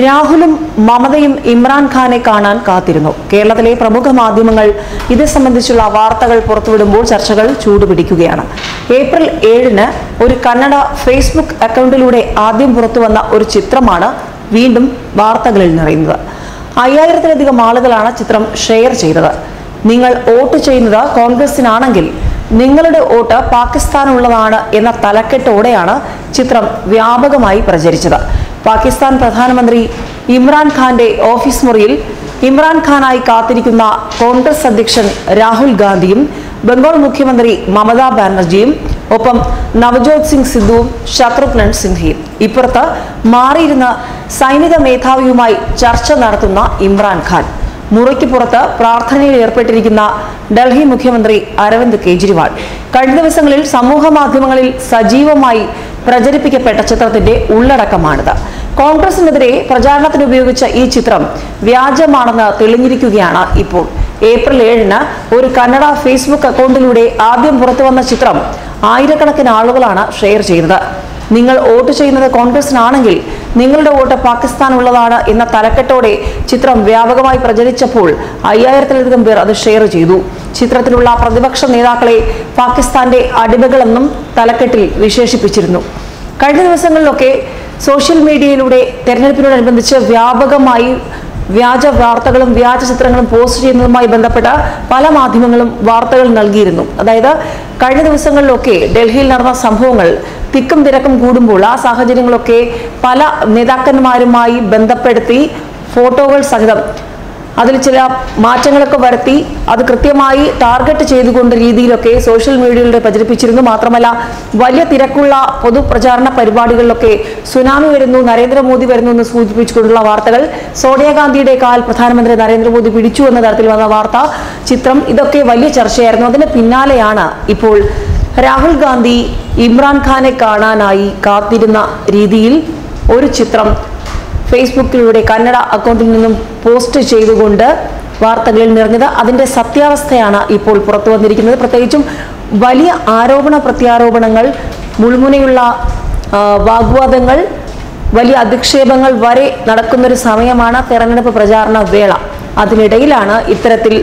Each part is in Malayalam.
രാഹുലും മമതയും ഇമ്രാൻ ഖാനെ കാണാൻ കാത്തിരുന്നു. കേരളത്തിലെ പ്രമുഖ മാധ്യമങ്ങൾ ഇത് സംബന്ധിച്ചുള്ള വാർത്തകൾ പുറത്തുവിടുമ്പോൾ ചർച്ചകൾ ചൂടുപിടിക്കുകയാണ്. ഏപ്രിൽ 7-ന് ഒരു കന്നഡ ഫേസ്ബുക്ക് അക്കൗണ്ടിലൂടെ ആദ്യം പുറത്തുവന്ന ഒരു ചിത്രമാണ് വീണ്ടും വാർത്തകളിൽ നിറയുന്നത്. 5000-ലധികം ആളുകളാണ് ചിത്രം ഷെയർ ചെയ്തത്. നിങ്ങൾ വോട്ട് ചെയ്യുന്നത് കോൺഗ്രസിനാണെങ്കിൽ നിങ്ങളുടെ വോട്ട് പാകിസ്ഥാനുള്ളതാണ് എന്ന തലക്കെട്ടോടെയാണ് ചിത്രം വ്യാപകമായി പ്രചരിച്ചത്. പാകിസ്ഥാൻ പ്രധാനമന്ത്രി ഇമ്രാൻ ഖാന്റെ ഓഫീസ് മുറിയിൽ ഇമ്രാൻ ഖാനായി കാത്തിരിക്കുന്ന കോൺഗ്രസ് അധ്യക്ഷൻ രാഹുൽ ഗാന്ധിയും ബംഗാൾ മുഖ്യമന്ത്രി മമതാ ബാനർജിയും ഒപ്പം നവജോത് സിംഗ് സിദ്ധുവും ശത്രുഘ്നൻ സിൻഹയും ഇപ്പുറത്ത് മാറിയിരുന്ന സൈനിക മേധാവിയുമായി ചർച്ച നടത്തുന്ന ഇമ്രാൻ ഖാൻ, മുറിക്ക് പുറത്ത് പ്രാർത്ഥനയിൽ ഏർപ്പെട്ടിരിക്കുന്ന ഡൽഹി മുഖ്യമന്ത്രി അരവിന്ദ് കെജ്രിവാൾ. കഴിഞ്ഞ ദിവസങ്ങളിൽ സമൂഹ മാധ്യമങ്ങളിൽ സജീവമായി പ്രചരിപ്പിക്കപ്പെട്ട ചിത്രത്തിന്റെ ഉള്ളടക്കമാണിത്. കോൺഗ്രസിനെതിരെ പ്രചാരണത്തിന് ഉപയോഗിച്ച ഈ ചിത്രം വ്യാജമാണെന്ന് തെളിഞ്ഞിരിക്കുകയാണ് ഇപ്പോൾ. ഏപ്രിൽ 7-ന് ഒരു കന്നഡ ഫേസ്ബുക്ക് അക്കൗണ്ടിലൂടെ ആദ്യം പുറത്തുവന്ന ചിത്രം ആയിരക്കണക്കിന് ആളുകളാണ് ഷെയർ ചെയ്തത്. നിങ്ങൾ വോട്ട് ചെയ്യുന്നത് കോൺഗ്രസിനാണെങ്കിൽ നിങ്ങളുടെ വോട്ട് പാകിസ്ഥാനുള്ളതാണ് എന്ന തലക്കെട്ടോടെ ചിത്രം വ്യാപകമായി പ്രചരിച്ചപ്പോൾ 5000-ലധികം പേർ അത് ഷെയർ ചെയ്തു. ചിത്രത്തിലുള്ള പ്രതിപക്ഷ നേതാക്കളെ പാകിസ്ഥാന്റെ അടിമകളെന്നും തലക്കെട്ടിൽ വിശേഷിപ്പിച്ചിരുന്നു. കഴിഞ്ഞ ദിവസങ്ങളിലൊക്കെ സോഷ്യൽ മീഡിയയിലൂടെ തെരഞ്ഞെടുപ്പിനോടനുബന്ധിച്ച് വ്യാപകമായി വ്യാജ വാർത്തകളും വ്യാജ ചിത്രങ്ങളും പോസ്റ്റ് ചെയ്യുന്നതുമായി ബന്ധപ്പെട്ട പല മാധ്യമങ്ങളും വാർത്തകൾ നൽകിയിരുന്നു. അതായത് കഴിഞ്ഞ ദിവസങ്ങളിലൊക്കെ ഡൽഹിയിൽ നടന്ന സംഭവങ്ങൾ തിക്കും തിരക്കും കൂടുമ്പോൾ ആ സാഹചര്യങ്ങളൊക്കെ പല നേതാക്കന്മാരുമായി ബന്ധപ്പെടുത്തി ഫോട്ടോകൾ സഹിതം അതിൽ ചില മാറ്റങ്ങളൊക്കെ വരുത്തി അത് കൃത്യമായി ടാർഗറ്റ് ചെയ്തുകൊണ്ട് രീതിയിലൊക്കെ സോഷ്യൽ മീഡിയയിലൂടെ പ്രചരിപ്പിച്ചിരുന്നു. മാത്രമല്ല വലിയ തിരക്കുള്ള പൊതുപ്രചാരണ പരിപാടികളിലൊക്കെ സുനാമി വരുന്നു, നരേന്ദ്രമോദി വരുന്നു എന്ന് സൂചിപ്പിച്ചുകൊണ്ടുള്ള വാർത്തകൾ, സോണിയാഗാന്ധിയുടെ കാൽ പ്രധാനമന്ത്രി നരേന്ദ്രമോദി പിടിച്ചു എന്ന തരത്തിൽ വന്ന വാർത്ത, ചിത്രം, ഇതൊക്കെ വലിയ ചർച്ചയായിരുന്നു. അതിന് പിന്നാലെയാണ് ഇപ്പോൾ രാഹുൽ ഗാന്ധി ഇമ്രാൻ ഖാനെ കാണാനായി കാത്തിരുന്ന രീതിയിൽ ഒരു ചിത്രം ഫേസ്ബുക്കിലൂടെ കന്നഡ അക്കൗണ്ടിൽ നിന്നും പോസ്റ്റ് ചെയ്തുകൊണ്ട് വാർത്തകളിൽ നിറഞ്ഞത്. അതിന്റെ സത്യാവസ്ഥയാണ് ഇപ്പോൾ പുറത്തു വന്നിരിക്കുന്നത്. പ്രത്യേകിച്ചും വലിയ ആരോപണ പ്രത്യാരോപണങ്ങൾ, മുൾമുനയുള്ള വാഗ്വാദങ്ങൾ, വലിയ അധിക്ഷേപങ്ങൾ വരെ നടക്കുന്നൊരു സമയമാണ് തെരഞ്ഞെടുപ്പ് പ്രചാരണ വേള. അതിനിടയിലാണ് ഇത്തരത്തിൽ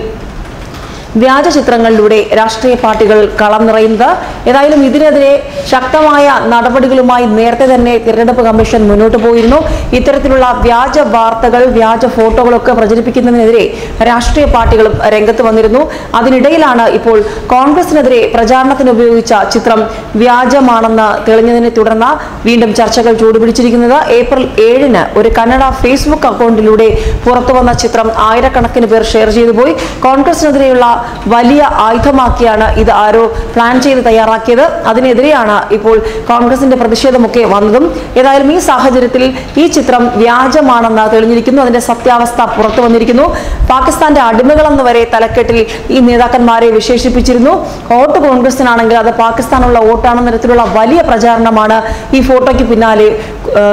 വ്യാജ ചിത്രങ്ങളിലൂടെ രാഷ്ട്രീയ പാർട്ടികൾ കളം നിറയുന്നത്. ഏതായാലും ഇതിനെതിരെ ശക്തമായ നടപടികളുമായി നേരത്തെ തന്നെ തിരഞ്ഞെടുപ്പ് കമ്മീഷൻ മുന്നോട്ട് പോയിരുന്നു. ഇത്തരത്തിലുള്ള വ്യാജ വാർത്തകൾ, വ്യാജ ഫോട്ടോകളൊക്കെ പ്രചരിപ്പിക്കുന്നതിനെതിരെ രാഷ്ട്രീയ പാർട്ടികളും രംഗത്ത് വന്നിരുന്നു. അതിനിടയിലാണ് ഇപ്പോൾ കോൺഗ്രസിനെതിരെ പ്രചാരണത്തിന് ഉപയോഗിച്ച ചിത്രം വ്യാജമാണെന്ന് തെളിഞ്ഞതിനെ തുടർന്ന് വീണ്ടും ചർച്ചകൾ ചൂടുപിടിച്ചിരിക്കുന്നത്. ഏപ്രിൽ 7-ന് ഒരു കന്നഡ ഫേസ്ബുക്ക് അക്കൗണ്ടിലൂടെ പുറത്തുവന്ന ചിത്രം ആയിരക്കണക്കിന് പേർ ഷെയർ ചെയ്തു പോയി. കോൺഗ്രസിനെതിരെയുള്ള വലിയ ആയുധമാക്കിയാണ് ഇത് ആരോ പ്ലാൻ ചെയ്ത് തയ്യാറാക്കിയത്. അതിനെതിരെയാണ് ഇപ്പോൾ കോൺഗ്രസിന്റെ പ്രതിഷേധമൊക്കെ വന്നതും. ഏതായാലും ഈ സാഹചര്യത്തിൽ ഈ ചിത്രം വ്യാജമാണെന്ന് തെളിഞ്ഞിരിക്കുന്നു. അതിന്റെ സത്യാവസ്ഥ പുറത്തു വന്നിരിക്കുന്നു. പാകിസ്ഥാന്റെ അടിമകളെന്ന് വരെ തലക്കെട്ടിൽ ഈ നേതാക്കന്മാരെ വിശേഷിപ്പിച്ചിരുന്നു. വോട്ട് കോൺഗ്രസിനാണെങ്കിൽ അത് പാകിസ്ഥാനുള്ള വോട്ടാണെന്ന തരത്തിലുള്ള വലിയ പ്രചാരണമാണ് ഈ ഫോട്ടോയ്ക്ക് പിന്നാലെ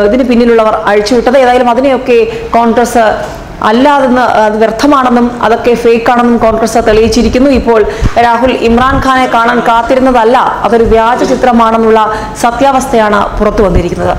ഇതിന് പിന്നിലുള്ളവർ അഴിച്ചുവിട്ടത്. ഏതായാലും അതിനെയൊക്കെ കോൺഗ്രസ് അല്ലാതെന്ന്, അത് വ്യർത്ഥമാണെന്നും അതൊക്കെ ഫേക്ക് ആണെന്നും കോൺഗ്രസ് തെളിയിച്ചിരിക്കുന്നു. ഇപ്പോൾ രാഹുൽ ഇമ്രാൻ ഖാനെ കാണാൻ കാത്തിരുന്നതല്ല, അതൊരു വ്യാജ ചിത്രമാണെന്നുള്ള സത്യാവസ്ഥയാണ് പുറത്തു വന്നിരിക്കുന്നത്.